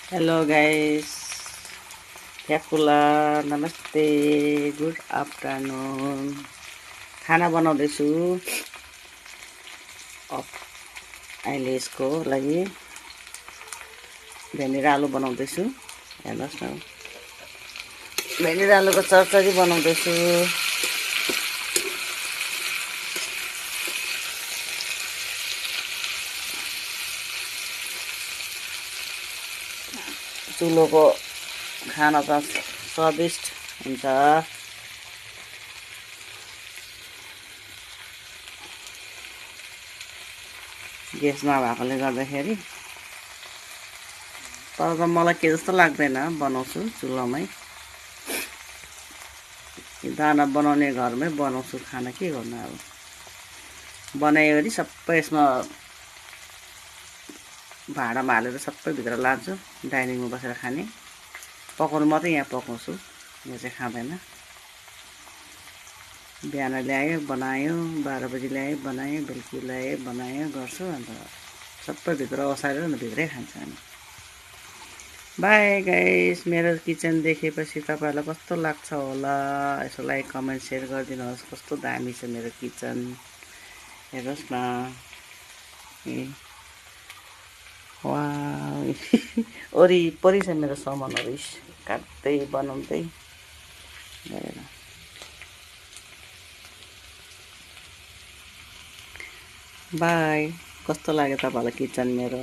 Hello guys, याकुला नमस्ते, good afternoon. खाना बनाउँदैछु। अहिले यसको लागि भेन्डी र आलु बनाउँदैछु। हेर्नुहोस् न, भेन्डी र आलुको चरचरी बनाउँदैछु। चुलोको खाना त स्वादिष्ट हुन्छ। ग्यास नभएकोले गर्दाखेरि तर त मलाई के जस्तो लाग्दैन, बनाउँछु चुलोमै। दाना बनाउने घरमै बनाउँछु खाना, के गर्नु अब। बनायो सबै यसमा भाँडामा हालेर सबै भित्र लान्छु, डाइनिङमा बसेर खाने। पकाउनु मात्रै यहाँ पकाउँछु, यो चाहिँ खाँदैन। बिहान ल्यायो बनायो, 12 बजी ल्यायो बनायो, बेलुकी ल्यायो बनायो गर्छु। अन्त सबै भित्र ओसारेर भित्रै खान्छ। अनि बाई गाइस, मेरो किचन देखेपछि तपाईँहरूलाई कस्तो लाग्छ होला, यसो लाइक कमेन्ट सेयर गरिदिनुहोस्। कस्तो दामी छ मेरो किचन, हेर्नुहोस् न। वाह वरिपरि छ मेरो सामानहरू, काट्दै बनाउँदै गरेर। बाई, कस्तो लाग्यो तपाईँलाई किचन मेरो।